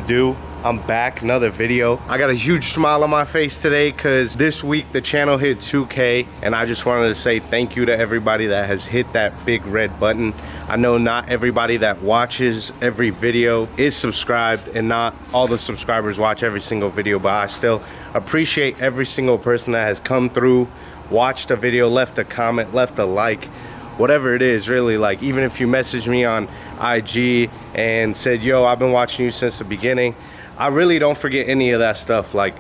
do? I'm back, another video. I got a huge smile on my face today because this week the channel hit 2K, and I just wanted to say thank you to everybody that has hit that big red button. I know not everybody that watches every video is subscribed, and not all the subscribers watch every single video, but I still appreciate every single person that has come through, watched a video, left a comment, left a like, whatever it is, really. Like, even if you message me on IG and said, yo, I've been watching you since the beginning, I really don't forget any of that stuff. Like,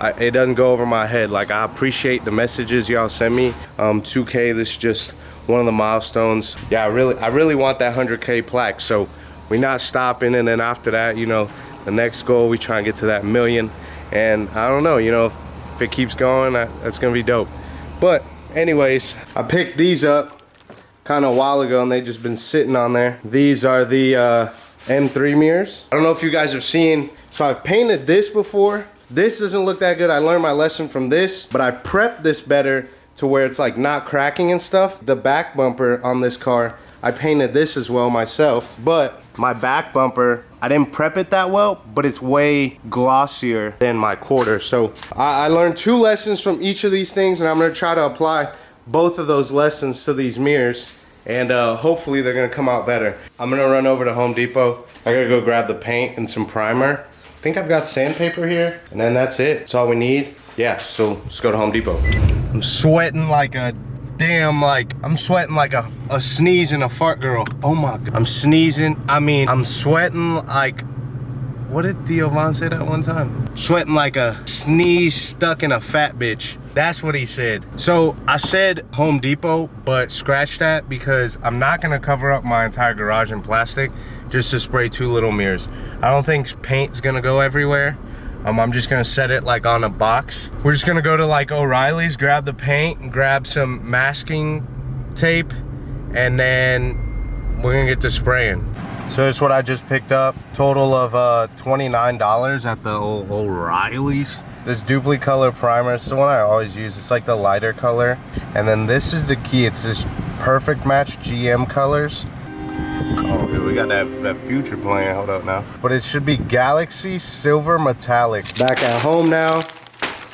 it doesn't go over my head. Like, I appreciate the messages y'all send me. 2K, this is just one of the milestones. Yeah, I really want that 100K plaque, so we're not stopping. And then after that, you know, the next goal, we try and get to that million. And I don't know, you know, if it keeps going, that's gonna be dope. But anyways, I picked these up kind of a while ago, and they just been sitting on there. These are the M3 mirrors. I don't know if you guys have seen, so I've painted this before. This doesn't look that good. I learned my lesson from this, but I prepped this better to where it's like not cracking and stuff. The back bumper on this car, I painted this as well myself, but my back bumper, I didn't prep it that well, but it's way glossier than my quarter. So I learned 2 lessons from each of these things, and I'm gonna try to apply both of those lessons to these mirrors, and hopefully they're gonna come out better. I'm gonna run over to Home Depot. I gotta go grab the paint and some primer. I think I've got sandpaper here, and then that's it. That's all we need. Yeah, so let's go to Home Depot. I'm sweating like a damn, I'm sweating like a sneeze and a fart girl. Oh my God. I'm sneezing. I mean, I'm sweating like, what did Theo Von say that one time? Sweating like a sneeze stuck in a fat bitch. That's what he said. So I said Home Depot, but scratch that, because I'm not gonna cover up my entire garage in plastic just to spray 2 little mirrors. I don't think paint's gonna go everywhere. I'm just gonna set it like on a box. We're just gonna go to like O'Reilly's, grab the paint, and grab some masking tape, and then we're gonna get to spraying. So here's what I just picked up. Total of $29 at the O'Reilly's. This Dupli-Color primer, it's the one I always use. It's like the lighter color. And then this is the key. It's this perfect match GM colors. Oh, dude, we got that future playing. Hold up now. But it should be Galaxy Silver Metallic. Back at home now.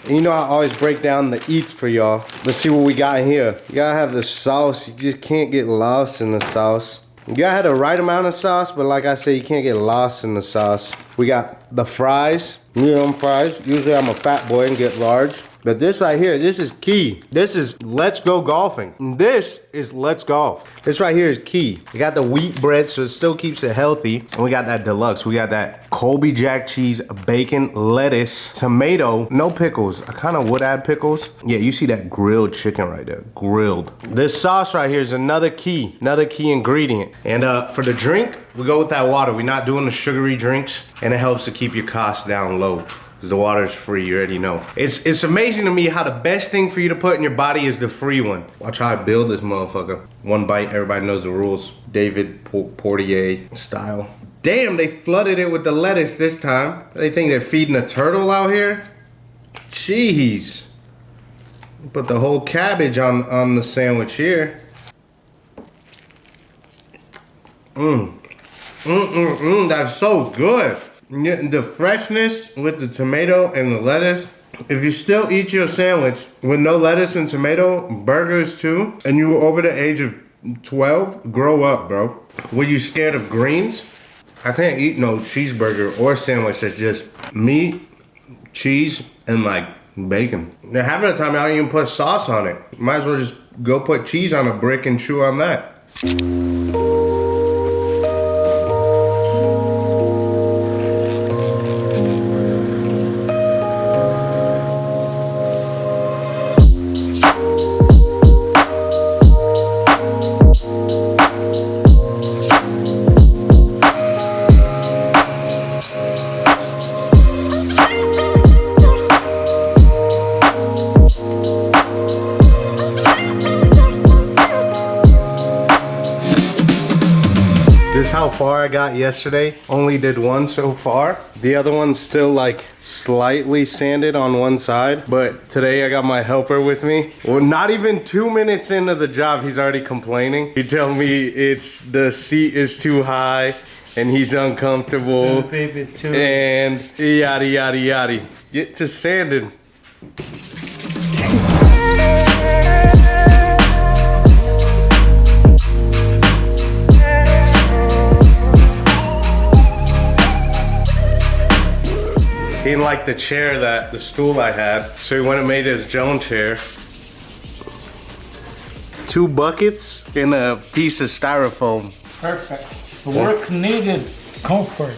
And you know I always break down the eats for y'all. Let's see what we got in here. You gotta have the sauce. You just can't get lost in the sauce. You gotta have the right amount of sauce, but like I said, you can't get lost in the sauce. We got the fries, medium fries. Usually I'm a fat boy and get large. But this right here, this is key. This is let's go golfing. And this is let's golf. This right here is key. We got the wheat bread, so it still keeps it healthy. And we got that deluxe. We got that Colby Jack cheese, bacon, lettuce, tomato, no pickles. I kind of would add pickles. Yeah, you see that grilled chicken right there, grilled. This sauce right here is another key ingredient. And for the drink, we go with that water. We're not doing the sugary drinks, and it helps to keep your costs down low. The water is free, you already know. It's amazing to me how the best thing for you to put in your body is the free one. Watch how I build this motherfucker. One bite, everybody knows the rules. David Portier style. Damn, they flooded it with the lettuce this time. They think they're feeding a turtle out here? Jeez. Put the whole cabbage on the sandwich here. That's so good. The freshness with the tomato and the lettuce. If you still eat your sandwich with no lettuce and tomato, burgers too, and you were over the age of 12, grow up, bro. Were you scared of greens? I can't eat no cheeseburger or sandwich that's just meat, cheese, and like bacon. Now, half of the time I don't even put sauce on it. Might as well just go put cheese on a brick and chew on that. This is how far I got yesterday. Only did one so far. The other one's still like slightly sanded on one side. But today I got my helper with me. Well, not even 2 minutes into the job, he's already complaining. He told me the seat is too high and he's uncomfortable. Baby too. And yada yada yada. Get to sanding. He didn't like the chair the stool I had, so he went and made his own chair. 2 buckets and a piece of styrofoam. Perfect. The work needed comfort.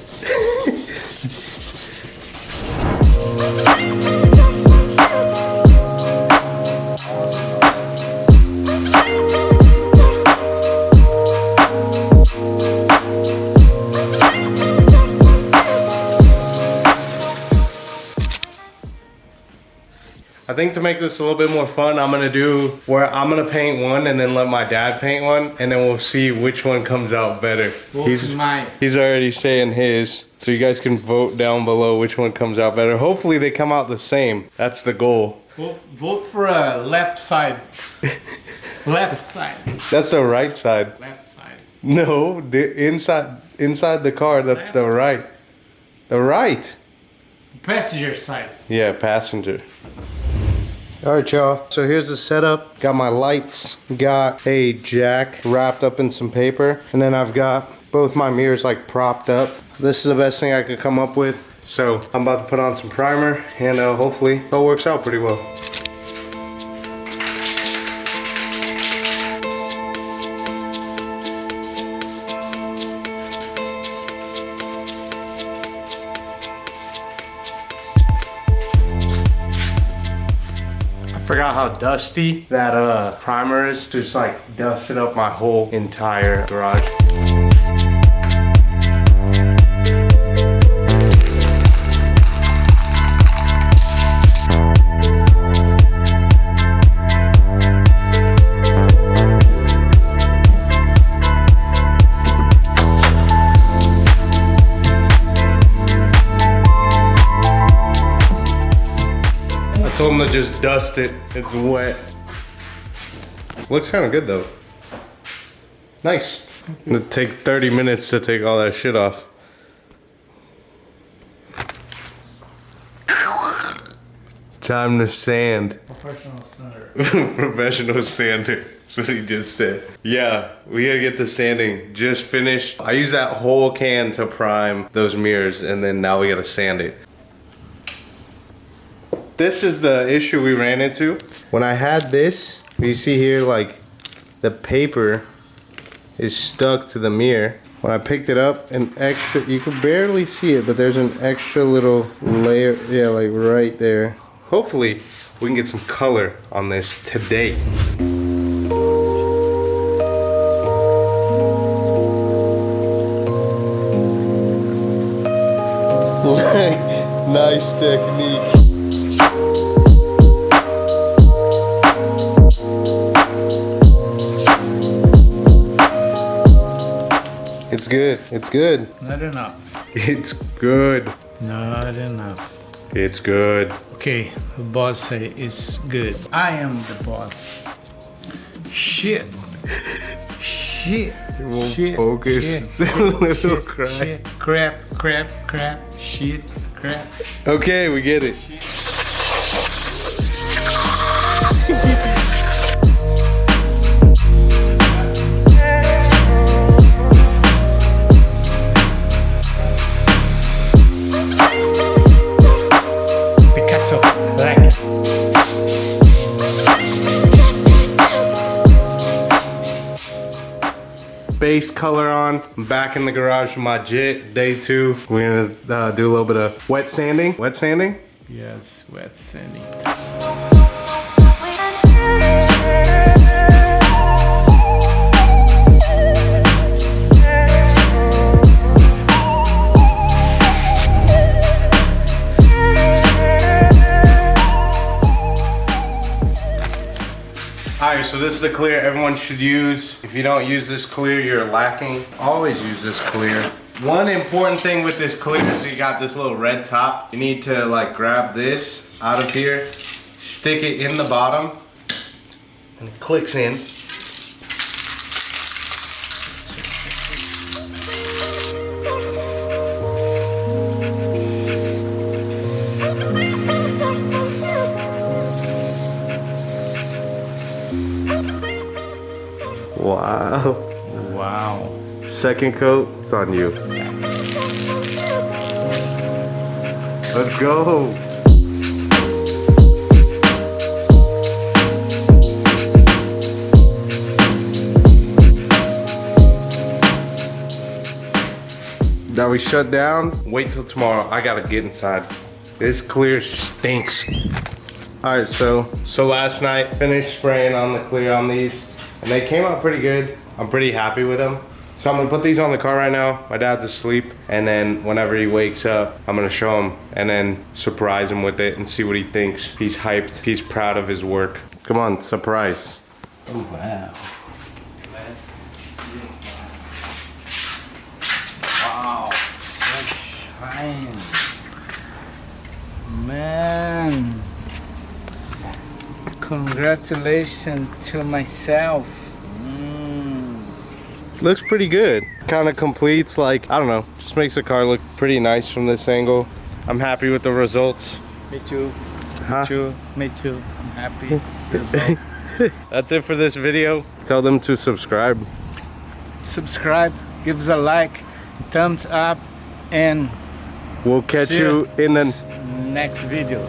I think to make this a little bit more fun, I'm gonna do where I'm gonna paint one and then let my dad paint one, and then we'll see which one comes out better. He's already saying his, so you guys can vote down below which one comes out better. Hopefully they come out the same. That's the goal. Vote for a left side. Left side. That's the right side. Left side. No, the inside the car, that's the right. The right. Passenger side. Yeah, passenger. All right, y'all. So here's the setup. Got my lights, got a jack wrapped up in some paper, and then I've got both my mirrors like propped up. This is the best thing I could come up with. So I'm about to put on some primer, and hopefully it all works out pretty well. Forgot how dusty that primer is. Just like dusted up my whole entire garage. I told him to just dust it. It's wet. Looks kind of good though. Nice. It'll take 30 minutes to take all that shit off. Time to sand. Professional sander. Professional sander. That's what he just said. Yeah, we gotta get the sanding. Just finished. I used that whole can to prime those mirrors, and then now we gotta sand it. This is the issue we ran into. When I had this, you see here like the paper is stuck to the mirror. When I picked it up, an extra, you can barely see it, but there's an extra little layer, yeah, like right there. Hopefully we can get some color on this today. Nice technique. It's good. It's good. Not enough. It's good. Not enough. It's good. Okay, the boss say it's good. I am the boss. Shit. Shit. It won't shit. Focus. Shit. Little Shit. cry. Shit. Crap. Crap. Crap. Shit. Crap. Okay, we get it. Base color on. I'm back in the garage with my JIT, day 2. We're gonna do a little bit of wet sanding. Wet sanding? Yes, wet sanding. Alright, so this is the clear everyone should use. If you don't use this clear, you're lacking. Always use this clear. One important thing with this clear is you got this little red top. You need to like grab this out of here, stick it in the bottom, and it clicks in. Wow. Wow. Second coat, it's on you. Let's go. Now we shut down. Wait till tomorrow. I gotta get inside. This clear stinks. All right, so last night finished spraying on the clear on these, and they came out pretty good. I'm pretty happy with them. So I'm gonna put these on the car right now. My dad's asleep, and then whenever he wakes up, I'm gonna show him and then surprise him with it and see what he thinks. He's hyped. He's proud of his work. Come on, surprise. Oh, wow. Wow. So shine. Man. Congratulations to myself. Looks pretty good. Kind of completes, like, I don't know, just makes the car look pretty nice from this angle. I'm happy with the results. Me too. Huh? Me too. Me too. I'm happy. Result. That's it for this video. Tell them to subscribe. Subscribe, give us a like, thumbs up, and We'll catch you in the next video.